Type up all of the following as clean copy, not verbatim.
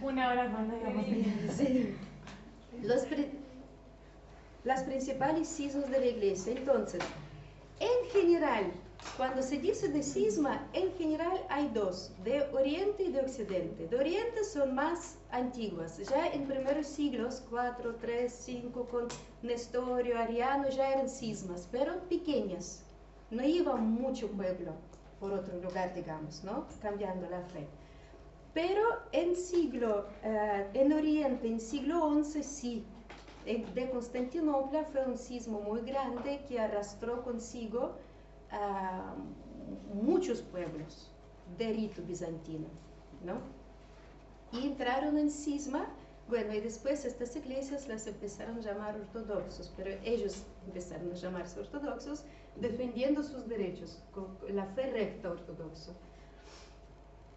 Una hora más, no digamos. Sí. Las principales cismas de la iglesia. Entonces, en general, cuando se dice de cisma, en general hay dos, de Oriente y de Occidente. De Oriente son más antiguas, ya en primeros siglos, 4, 3, 5, con Nestorio, Ariano, ya eran cismas, pero pequeñas. No iba mucho pueblo por otro lugar, digamos, ¿no? Cambiando la fe. Pero en Oriente, en siglo XI, sí. De Constantinopla fue un sismo muy grande que arrastró consigo a muchos pueblos de rito bizantino, ¿no? Y entraron en cisma, bueno, y después estas iglesias las empezaron a llamar ortodoxos, pero ellos empezaron a llamarse ortodoxos defendiendo sus derechos, con la fe recta ortodoxa,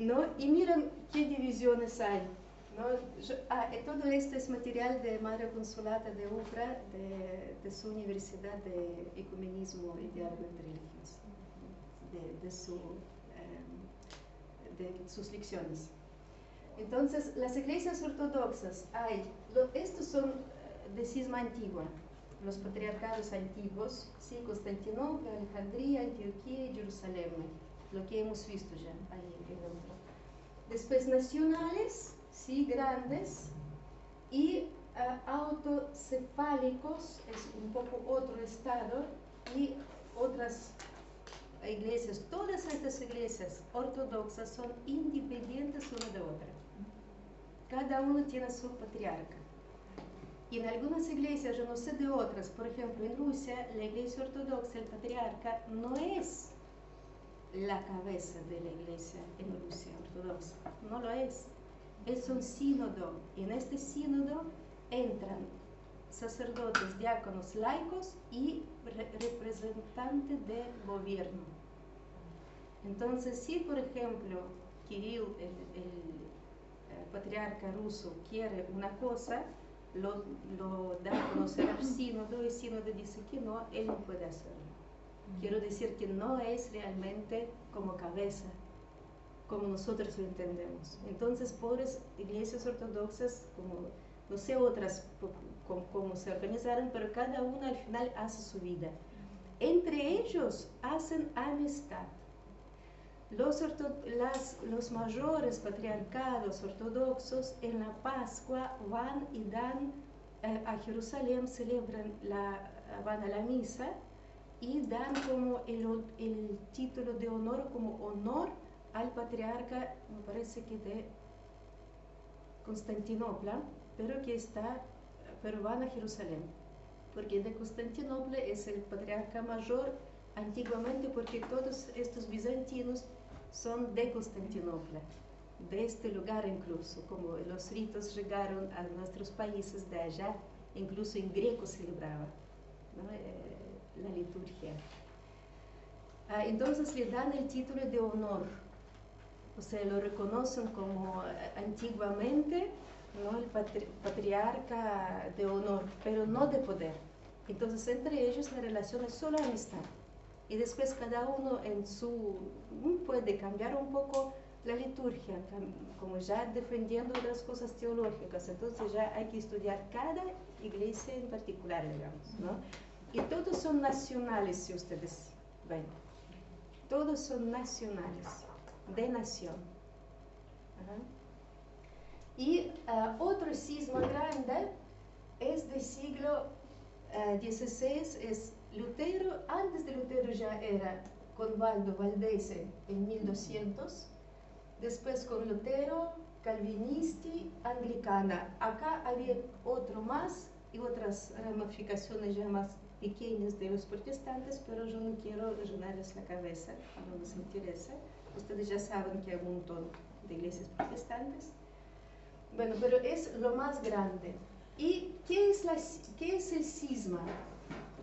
¿no? Y miren qué divisiones hay, ¿no? Todo esto es material de Madre Consolata de Upra, de su Universidad de Ecumenismo y Diálogo entre Religiones, de sus lecciones. Entonces, las iglesias ortodoxas estos son de cisma antigua, los patriarcados antiguos, ¿sí? Constantinopla, Alejandría, Antioquía y Jerusalén, lo que hemos visto ya ahí dentro. Después nacionales, sí, grandes, y autocefálicos, es un poco otro estado, y otras iglesias. Todas estas iglesias ortodoxas son independientes una de otra. Cada uno tiene su patriarca. Y en algunas iglesias, yo no sé de otras, por ejemplo en Rusia, la iglesia ortodoxa, el patriarca no es la cabeza de la iglesia en Rusia ortodoxa, no lo es. Es un sínodo, y en este sínodo entran sacerdotes, diáconos, laicos y representantes del gobierno. Entonces, si por ejemplo Kirill, el patriarca ruso, quiere una cosa, lo da a conocer al sínodo, y el sínodo dice que no, él no puede hacerlo. Quiero decir que no es realmente como cabeza, como nosotros lo entendemos. Entonces, pobres iglesias ortodoxas, como no sé otras cómo se organizaron, pero cada una al final hace su vida. Entre ellos hacen amistad. Los mayores patriarcados ortodoxos en la Pascua van y dan a Jerusalén, van a la misa y dan como el título de honor, como honor al patriarca, me parece que de Constantinopla, pero van a Jerusalén, porque de Constantinopla es el patriarca mayor antiguamente, porque todos estos bizantinos son de Constantinopla, de este lugar incluso, como los ritos llegaron a nuestros países de allá, incluso en greco se celebraba, ¿no? La liturgia. Entonces le dan el título de honor, o sea, lo reconocen como antiguamente, ¿no? El patriarca de honor, pero no de poder. Entonces entre ellos la relación es solo amistad. Y después cada uno puede cambiar un poco la liturgia, como ya defendiendo otras cosas teológicas. Entonces ya hay que estudiar cada iglesia en particular, digamos, ¿no? Y todos son nacionales, si ustedes ven. Todos son nacionales, de nación. Y otro cisma grande es del siglo XVI, es Lutero. Antes de Lutero ya era con Waldo Valdese en 1200, después con Lutero, Calvinisti, Anglicana. Acá había otro más y otras ramificaciones ya más pequeñas de los protestantes, pero yo no quiero llenarles la cabeza, no les interesa. Ustedes ya saben que hay un montón de iglesias protestantes. Bueno, pero es lo más grande. ¿Y qué es el cisma?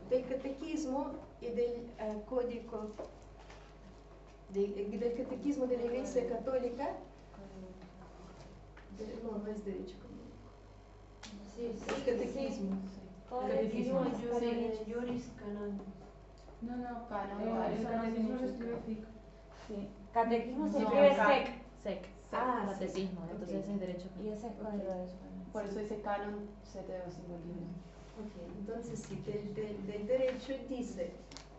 Del catequismo y del código, del catequismo de la Iglesia Católica. No es derecho canónico. Sí, catequismo. Catequismo, juris canónico. No, canónico. El catequismo se escribe FIC. Sí. Catequismo se No, escribe acá. sec. catecismo, sí, entonces ok. es derecho ¿Y ese canónico. cuándo es? Por eso dice canon 751. Ok, entonces sí, del derecho dice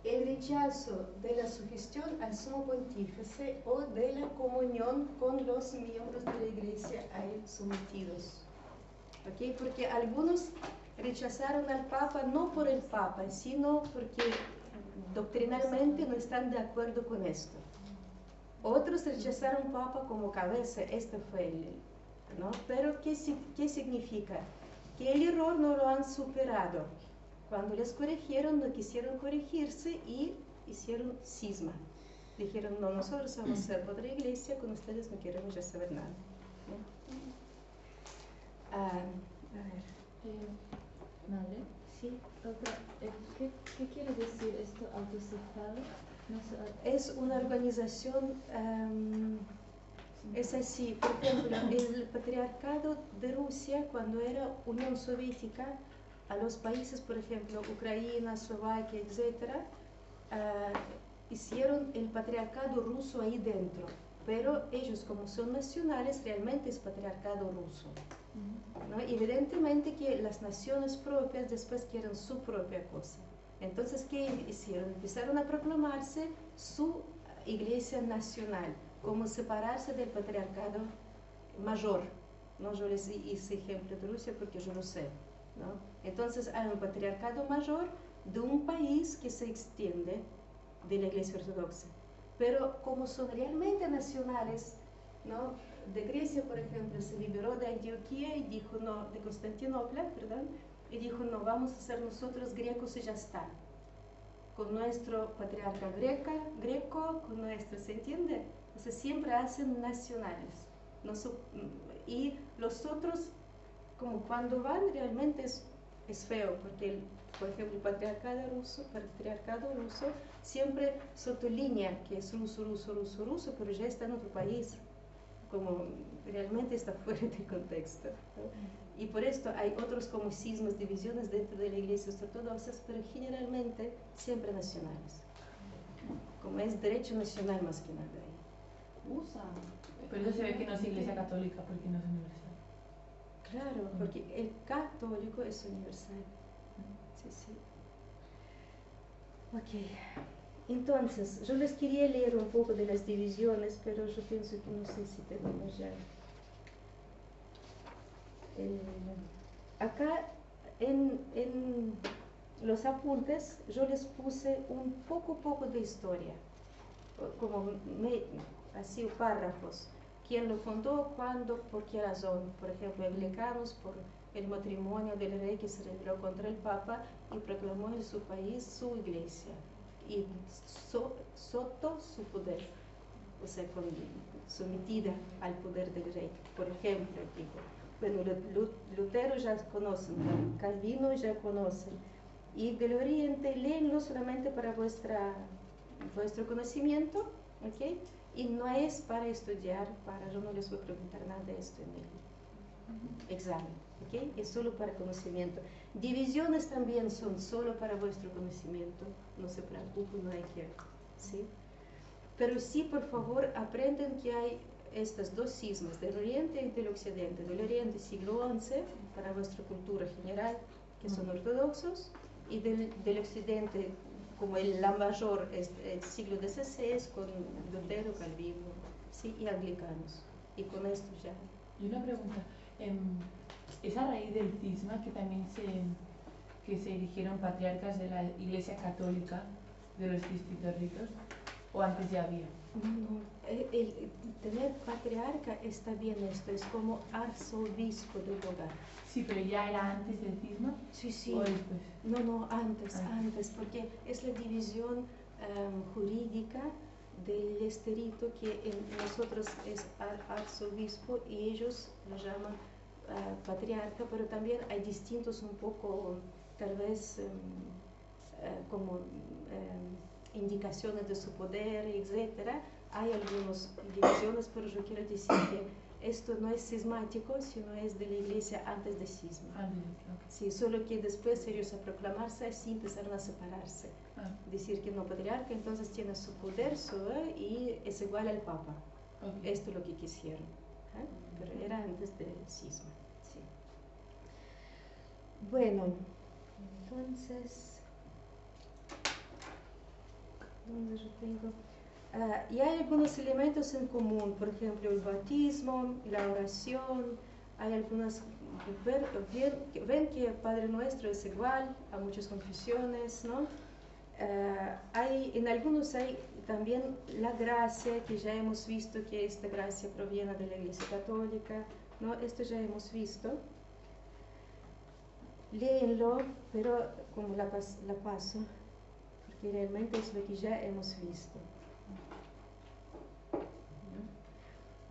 el rechazo de la sugestión al sumo pontífice o de la comunión con los miembros de la iglesia a él sometidos. ¿Ok? Porque algunos rechazaron al Papa no por el Papa, sino porque doctrinalmente no están de acuerdo con esto. Otros rechazaron al Papa como cabeza, este fue ¿no? Pero ¿qué significa? Que el error no lo han superado. Cuando les corrigieron, no quisieron corregirse y hicieron cisma. Dijeron, no, nosotros somos servos de la iglesia, con ustedes no queremos ya saber nada. ¿No? A ver, Madre, sí. ¿qué quiere decir esto autocefalo? No sé, Es una organización, es así, por ejemplo, el patriarcado de Rusia, cuando era Unión Soviética, a los países, por ejemplo, Ucrania, Eslovaquia, etc., hicieron el patriarcado ruso ahí dentro, pero ellos como son nacionales, realmente es patriarcado ruso. ¿No? Evidentemente que las naciones propias después quieren su propia cosa. Entonces, ¿qué hicieron? Empezaron a proclamarse su iglesia nacional, como separarse del patriarcado mayor. ¿No? Yo les hice ejemplo de Rusia porque yo lo sé. ¿No? Entonces hay un patriarcado mayor de un país que se extiende de la iglesia ortodoxa. Pero como son realmente nacionales, ¿no? De Grecia, por ejemplo, se liberó de Antioquía y dijo no, de Constantinopla, perdón, y dijo no, vamos a ser nosotros griegos y ya está. Con nuestro patriarca greco, con nuestro, ¿se entiende? O sea, siempre hacen nacionales. No y los otros, como cuando van, realmente es feo, porque, por ejemplo, el patriarcado ruso siempre línea que es ruso, pero ya está en otro país, como realmente está fuera de contexto, ¿no? Y por esto hay otros como cismas, divisiones dentro de la iglesia ortodoxa, pero generalmente siempre nacionales, como es derecho nacional más que nada ahí. USA. Pero eso se ve que no es iglesia católica porque no es universal. Claro, porque el católico es universal. Sí, sí. Ok. Entonces, yo les quería leer un poco de las divisiones, pero yo pienso que no sé si tenemos ya. Acá en los apuntes yo les puse un poco de historia, como así párrafos. ¿Quién lo fundó? ¿Cuándo? ¿Por qué razón? Por ejemplo, anglicanos por el matrimonio del rey que se rebeló contra el Papa y proclamó en su país su iglesia y soto su poder, o sea, sometida al poder del rey. Por ejemplo, digo, bueno, Lutero ya conocen, Calvino ya conocen, y del Oriente léenlo solamente para vuestro conocimiento, ¿ok? Y no es para estudiar, yo no les voy a preguntar nada de esto en el examen, ¿ok? Es solo para conocimiento. Divisiones también son solo para vuestro conocimiento, no se preocupen, no hay que, ¿sí? Pero sí, por favor, aprenden que hay estas dos cismas, del Oriente y del Occidente. Del Oriente, siglo XI, para vuestra cultura general, que son ortodoxos, y del Occidente, como la mayor es el siglo XVI, con Lutero, Calvino, ¿sí? Y anglicanos. Y con esto ya. Y una pregunta, ¿es a raíz del cisma que también se eligieron patriarcas de la Iglesia Católica de los distintos ritos? ¿O antes ya había? No, el tener patriarca está bien, esto es como arzobispo del lugar. Sí, pero ya era antes del cisma. Sí, sí. ¿O después? No, antes, porque es la división jurídica del esterito que nosotros es arzobispo y ellos lo llaman patriarca, pero también hay distintos un poco, tal vez, como indicaciones de su poder, etcétera. Hay algunas divisiones, pero yo quiero decir que esto no es cismático, sino es de la iglesia antes de cisma. Sí, solo que después ellos a proclamarse así empezaron a separarse. Decir que no patriarca, entonces tiene su poder y es igual al Papa. Esto es lo que quisieron. Ajá, pero era antes del cisma. Sí. Bueno, entonces, ¿dónde yo tengo? Y hay algunos elementos en común, por ejemplo, el bautismo, la oración. Hay algunas, ven que Padre Nuestro es igual a muchas confesiones, ¿no? En algunos hay también la gracia, que ya hemos visto que esta gracia proviene de la Iglesia Católica, ¿no? Esto ya hemos visto. Léenlo, pero como la paso, porque realmente es lo que ya hemos visto.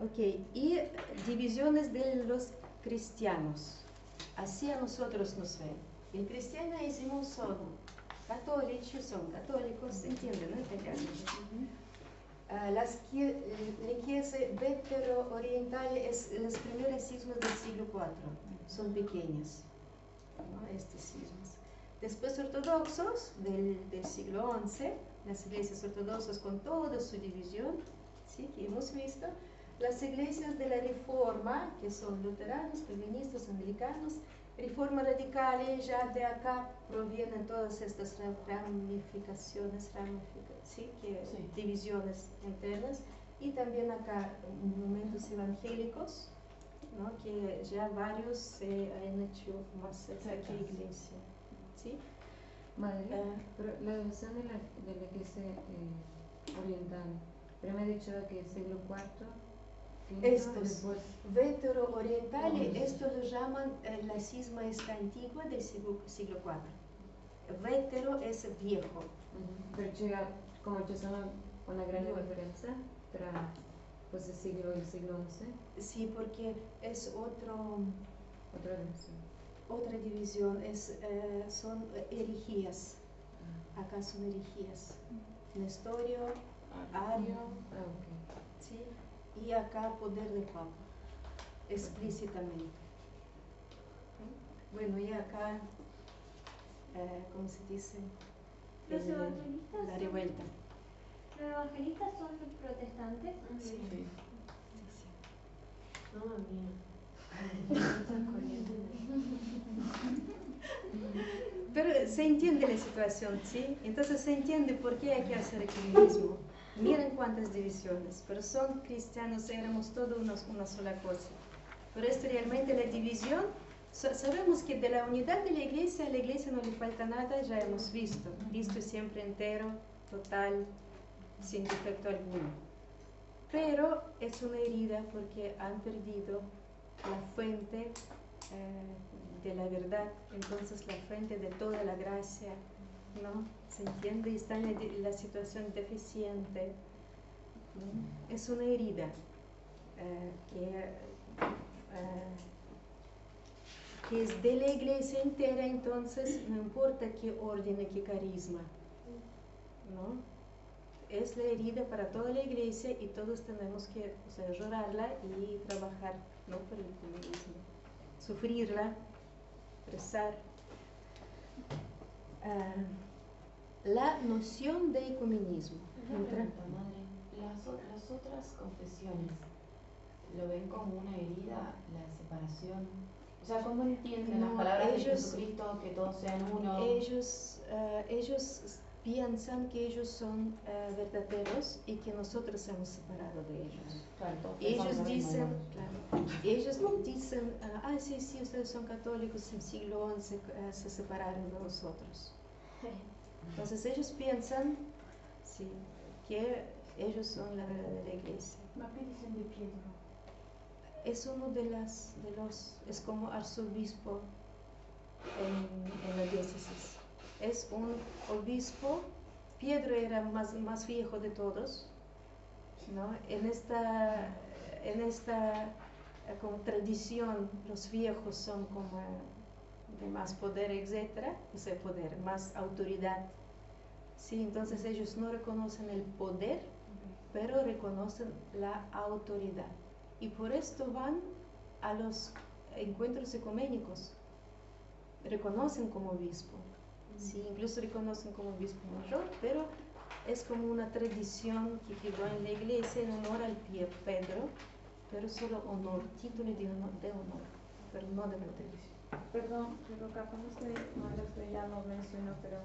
Ok, y divisiones de los cristianos. Así a nosotros nos ven. El cristianismo son católicos, ¿entienden, no? Italiano. La iglesia veteroorientales, las primeras cismas del siglo IV, son pequeñas, ¿no? Estas cismas. Después ortodoxos del siglo XI, las iglesias ortodoxas con toda su división, ¿sí? Que hemos visto. Las iglesias de la Reforma, que son luteranos, calvinistas, anglicanos, Reforma radical, ya de acá provienen todas estas ramificaciones, ¿sí? Divisiones internas, y también acá movimientos evangélicos, ¿no? Que ya varios se han hecho más cerca de la iglesia. ¿Sí? Madre, pero la devoción de la iglesia oriental, pero me ha dicho que es siglo IV. Estos vetero-orientales, esto lo llaman la cisma esta antigua del siglo IV. Vetero es viejo. Pero llega, como ci sono una gran diferencia entre pues, el siglo y el siglo XI. Sí, porque es otra división, son herejías. Acá son herejías. Nestorio, Ario. ¿Sí? Y acá poder del Papa, explícitamente. Bueno, y acá, ¿cómo se dice? Los evangelistas la revuelta. ¿Los evangelistas son protestantes? Sí. No, mía. Pero se entiende la situación, ¿sí? Entonces se entiende por qué hay que hacer ecumenismo. Miren cuántas divisiones, pero son cristianos, éramos todos una sola cosa. Pero esto realmente la división, sabemos que de la unidad de la iglesia, a la iglesia no le falta nada, ya hemos visto siempre entero, total, sin defecto alguno. Pero es una herida porque han perdido la fuente de la verdad, entonces la fuente de toda la gracia, ¿no? ¿Se entiende? Y está en la situación deficiente. ¿No? Es una herida que es de la iglesia entera, entonces no importa qué orden y qué carisma, ¿no? Es la herida para toda la iglesia y todos tenemos que llorarla y trabajar, ¿no? Por el ecumenismo, sufrirla, rezar. La noción de ecumenismo. Una pregunta, madre. Las otras confesiones lo ven como una herida, la separación. O sea, ¿cómo entienden las palabras de Jesucristo, que todos sean uno? Ellos piensan que ellos son verdaderos y que nosotros hemos separado de ellos. Claro, ellos dicen, sí, ustedes son católicos, en el siglo XI se separaron de nosotros. Entonces ellos piensan, sí, que ellos son la verdadera iglesia. ¿Qué dicen de Pietro? Es uno de los, es como arzobispo en la diócesis. Es un obispo. Pietro era más viejo de todos, ¿no? En esta como tradición, los viejos son como de más poder, etcétera, ese poder, más autoridad. Sí, entonces ellos no reconocen el poder, pero reconocen la autoridad. Y por esto van a los encuentros ecuménicos. Reconocen como obispo. Sí, incluso reconocen como obispo mayor, pero es como una tradición que quedó en la iglesia en honor al Pedro, pero solo honor, título de honor, pero no de poder. Perdón, pero capaz no lo estoy ya lo menciono, pero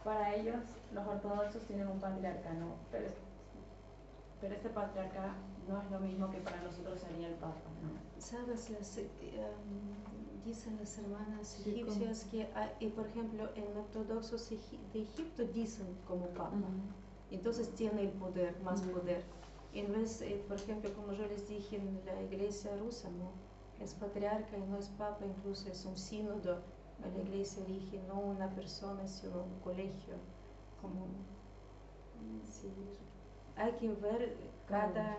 para ellos los ortodoxos tienen un patriarca, ¿no? Pero este patriarca no es lo mismo que para nosotros sería el Papa, ¿no? Sabes, dicen las hermanas Sí, egipcias que, por ejemplo, en ortodoxos de Egipto dicen como Papa. Entonces tiene el poder, más poder. En vez, por ejemplo, como yo les dije en la iglesia rusa, ¿no? Es patriarca y no es papa, incluso es un sínodo. A la iglesia elige no una persona, sino un colegio. Como, sí, hay que ver cada...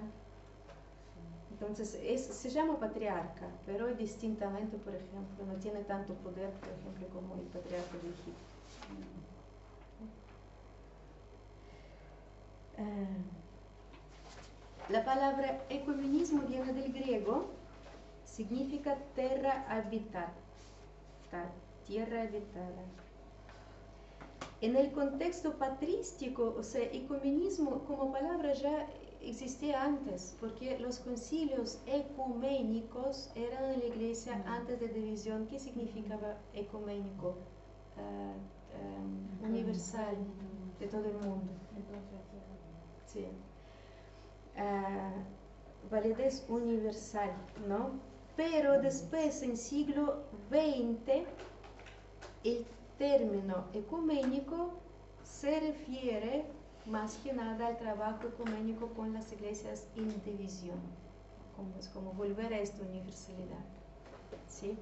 Entonces, se llama patriarca, pero distintamente, por ejemplo, no tiene tanto poder, por ejemplo, como el patriarca de Egipto. La palabra ecumenismo viene del griego, significa tierra habitada, tierra habitada. En el contexto patrístico, o sea, ecumenismo como palabra ya existía antes, porque los concilios ecuménicos eran en la iglesia antes de división. ¿Qué significaba ecuménico? Universal, de todo el mundo. Sí. Validez universal, ¿no? Pero después, en siglo XX, el término ecuménico se refiere más que nada al trabajo ecuménico con las iglesias en división, como volver a esta universalidad, ¿sí?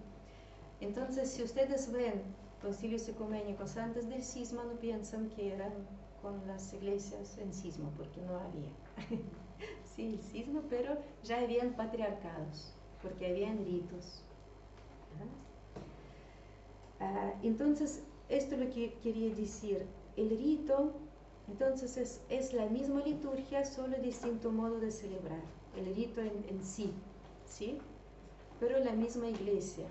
Entonces, si ustedes ven concilios ecuménicos antes del cisma, no piensan que eran con las iglesias en cisma, porque no había. Sí, el cisma, pero ya habían patriarcados, porque habían ritos. Entonces, esto es lo que quería decir. El rito, entonces, es la misma liturgia, solo distinto modo de celebrar. El rito en sí, ¿sí? Pero la misma iglesia.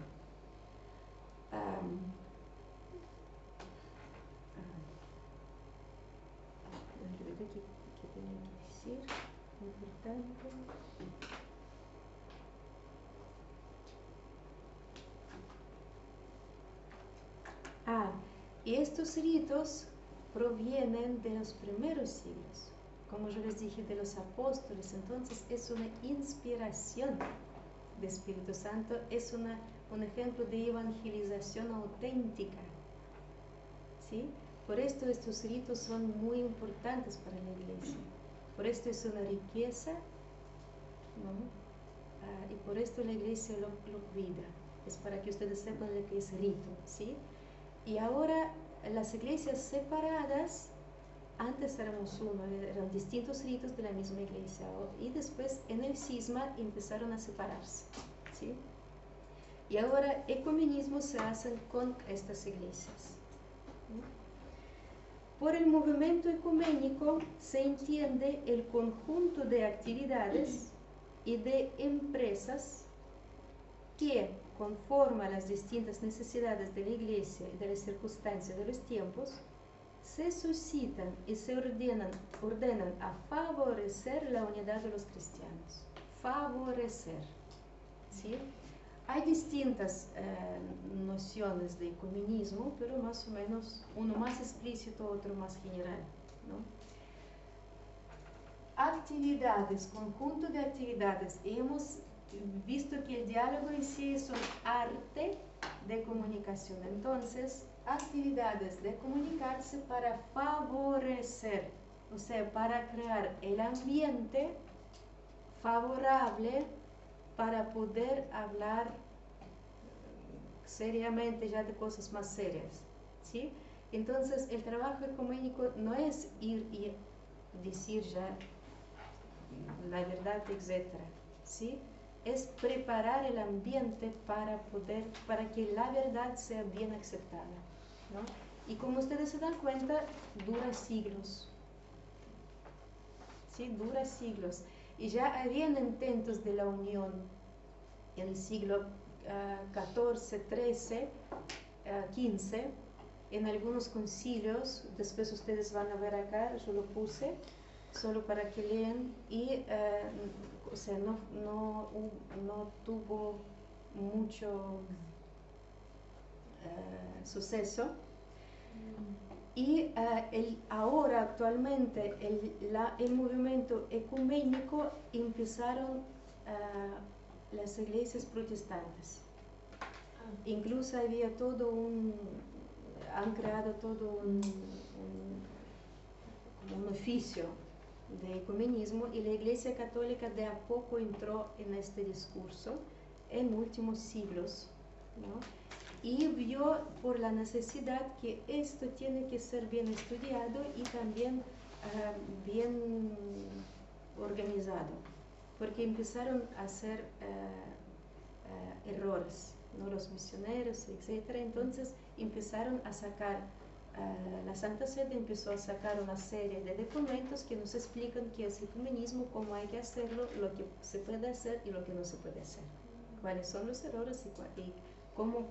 ¿Qué tenía que decir? Importante. Y estos ritos provienen de los primeros siglos, como yo les dije, de los apóstoles. Entonces es una inspiración del Espíritu Santo, es un ejemplo de evangelización auténtica, ¿sí? Por esto estos ritos son muy importantes para la iglesia, por esto es una riqueza, ¿no? Y por esto la iglesia lo cuida. Es para que ustedes sepan lo que es rito, ¿sí? Y ahora las iglesias separadas, antes éramos uno, eran distintos ritos de la misma iglesia, y después en el cisma empezaron a separarse, ¿sí? Y ahora ecumenismo se hace con estas iglesias. Por el movimiento ecuménico se entiende el conjunto de actividades y de empresas que, conforme a las distintas necesidades de la iglesia y de las circunstancias de los tiempos, se suscitan y se ordenan a favorecer la unidad de los cristianos. Favorecer, ¿sí? Hay distintas nociones de ecumenismo, pero más o menos uno más explícito, otro más general, ¿no? Actividades, conjunto de actividades. Hemos visto que el diálogo en sí es un arte de comunicación. Entonces, actividades de comunicarse para favorecer, o sea, para crear el ambiente favorable para poder hablar seriamente ya de cosas más serias, ¿sí? Entonces, el trabajo ecuménico no es ir y decir ya la verdad, etcétera, ¿sí? Es preparar el ambiente para que la verdad sea bien aceptada, ¿no? Y como ustedes se dan cuenta, dura siglos, ¿sí? Dura siglos. Y ya habían intentos de la unión en el siglo XIV, XIII, XV, en algunos concilios. Después ustedes van a ver acá, yo lo puse, solo para que lean, y o sea, no tuvo mucho suceso. Y ahora actualmente el movimiento ecuménico empezaron las iglesias protestantes. Incluso había han creado todo un oficio de ecumenismo, y la Iglesia Católica de a poco entró en este discurso en últimos siglos, ¿no? Y vio por la necesidad que esto tiene que ser bien estudiado y también bien organizado, porque empezaron a hacer errores, ¿no? Los misioneros, etc. Entonces empezaron a sacar, la Santa Sede empezó a sacar una serie de documentos que nos explican qué es ecumenismo, cómo hay que hacerlo, lo que se puede hacer y lo que no se puede hacer, cuáles son los errores y cómo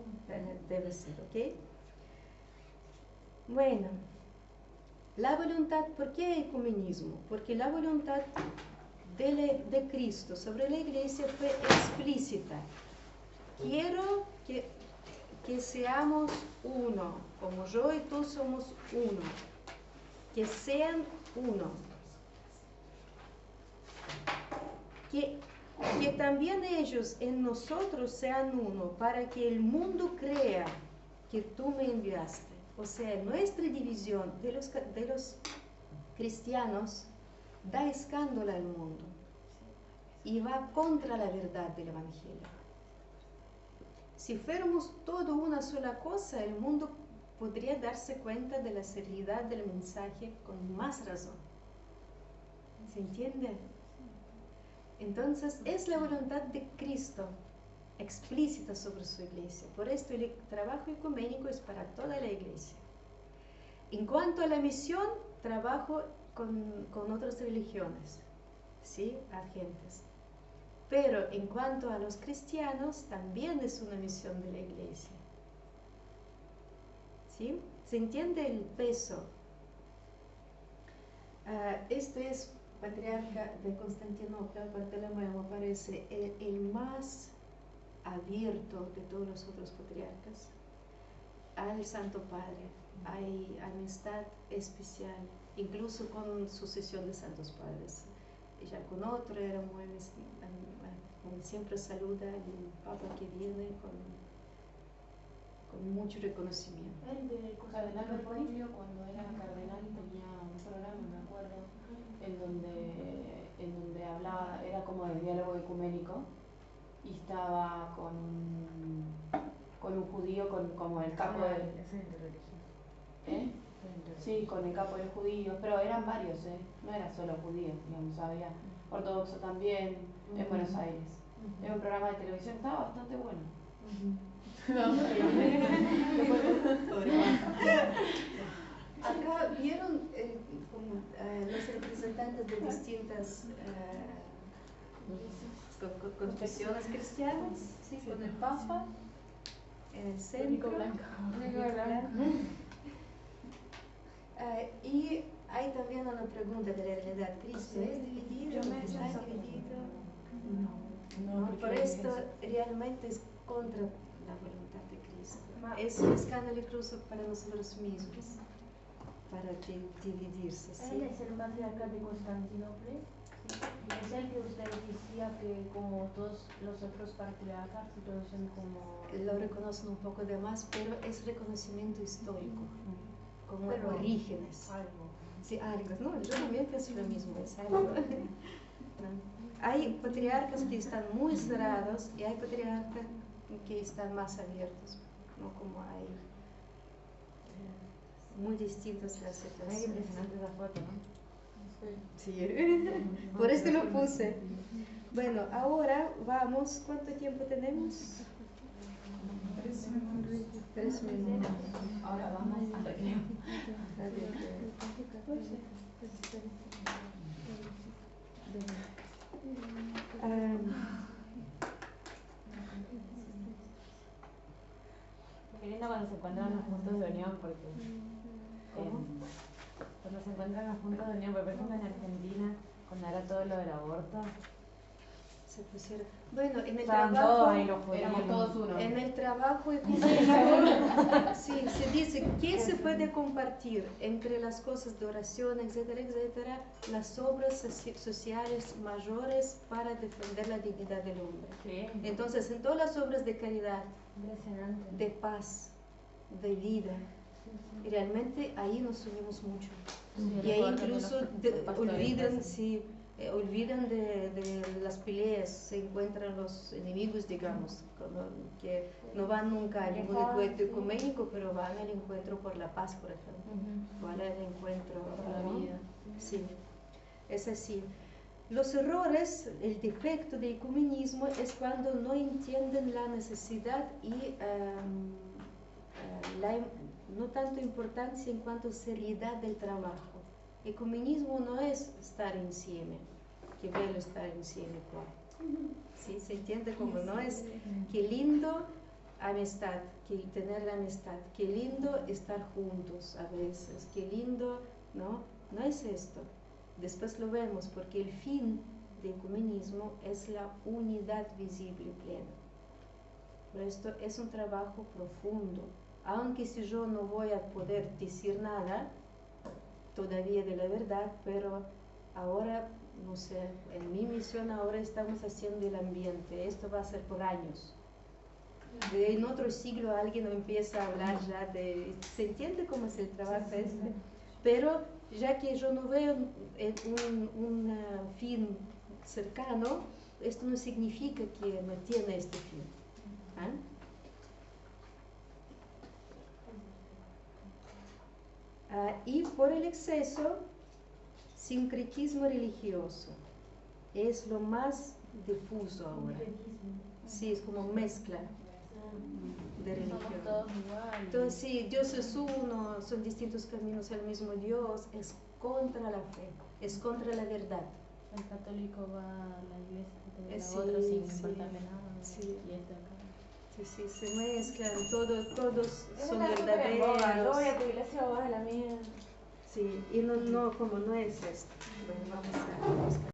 debe ser, ¿ok? Bueno, la voluntad, ¿por qué ecumenismo? Porque la voluntad de Cristo sobre la Iglesia fue explícita. Quiero que seamos uno, como yo y tú somos uno, que sean uno. Que también ellos en nosotros sean uno, para que el mundo crea que tú me enviaste. O sea, nuestra división de los cristianos da escándalo al mundo y va contra la verdad del Evangelio. Si fuéramos todo una sola cosa, el mundo podría darse cuenta de la seriedad del mensaje con más razón. ¿Se entiende? Entonces, es la voluntad de Cristo explícita sobre su iglesia. Por esto el trabajo ecuménico es para toda la iglesia. En cuanto a la misión, trabajo con otras religiones, ¿sí? Agentes. Pero en cuanto a los cristianos, también es una misión de la iglesia. ¿Sí? ¿Se entiende el peso? Este es patriarca de Constantinopla. Bartolomeo me parece el más abierto de todos los otros patriarcas al Santo Padre. Hay amistad especial, incluso con sucesión de Santos Padres. Ya con otro era muy, siempre saluda al Papa que viene con mucho reconocimiento. El de Cardenal Bergoglio, cuando era cardenal, tenía un programa, me acuerdo, en donde hablaba, era como de diálogo ecuménico, y estaba con un judío, como el capo de... ¿Eh? Sí, con el capo de los judíos, pero eran varios, no era solo judíos, digamos, había ortodoxo también en Buenos Aires. Era un programa de televisión, estaba bastante bueno. Acá vieron los representantes de distintas confesiones cristianas, ¿sí? Con el Papa en el centro. Blanco. Y hay también una pregunta de la realidad. ¿Cristo es dividido? ¿Está dividido? No. Por esto realmente es contra la voluntad de Cristo. Es un escándalo incluso para nosotros mismos, para dividirse. ¿Sí? Él es el patriarca de Constantinopla. Es el que usted decía que como todos los otros patriarcas, todos son como... Lo reconocen un poco de más, pero es reconocimiento histórico, como pero orígenes. Algo. Sí, algo. No, yo también pienso lo mismo, es algo. ¿No? Hay patriarcas que están muy cerrados y hay patriarcas que están más abiertos, ¿no? Como hay muy distintas las situaciones. Es impresionante esa foto, ¿no? Sí, por esto lo puse. Bueno, ahora vamos, ¿cuánto tiempo tenemos? 3 minutos. Ahora vamos al recreo. Qué lindo cuando se encuentran los puntos de unión porque cuando se encuentran los puntos de unión, por ejemplo en Argentina, cuando era todo lo del aborto, Se pusieron. Bueno, en el estaban todos trabajo, ahí los judíos. Éramos todos uno. en el trabajo sí, se dice que se puede compartir entre las cosas de oración, etcétera, etcétera, las obras sociales mayores para defender la dignidad del hombre. Sí, Entonces, en todas las obras de caridad, Impresionante. de paz, de vida, y realmente ahí nos unimos mucho. Y ahí incluso olvidan, sí, olvidan de las peleas, se encuentran los enemigos, digamos, que no van nunca a ningún encuentro ecuménico, pero van al encuentro por la paz, por ejemplo, van al encuentro Por la ¿no? vida. Sí, es así. Los errores, el defecto del ecumenismo es cuando no entienden la necesidad y no tanto importancia en cuanto a seriedad del trabajo. Ecumenismo no es estar insieme, que bello estar insieme, ¿sí? Se entiende como no es, qué lindo amistad, que tener la amistad, qué lindo estar juntos a veces, qué lindo, ¿no? No es esto. Después lo vemos porque el fin del ecumenismo es la unidad visible plena. Por esto es un trabajo profundo, aunque si yo no voy a poder decir nada todavía de la verdad, pero ahora, no sé, en mi misión ahora estamos haciendo el ambiente, esto va a ser por años. En otro siglo alguien empieza a hablar ya de, ¿se entiende cómo es el trabajo este? Pero ya que yo no veo un fin cercano, esto no significa que no tiene este fin. ¿Ah? Y por el exceso, sincretismo religioso es lo más difuso ahora. Sí, es como mezcla de religión. Somos todos iguales. Entonces, sí, Dios es uno, son distintos caminos al mismo Dios, es contra la fe, es contra la verdad. El católico va a la iglesia de la Sí, otra sin sí, importarle nada. sí. Y este acá. Sí, sí, se mezclan, todos eso son está súper en boga. Yo verdaderos. voy a tu iglesia, vos a la mía. Sí, y no, como no es esto. Bueno, vamos a buscar.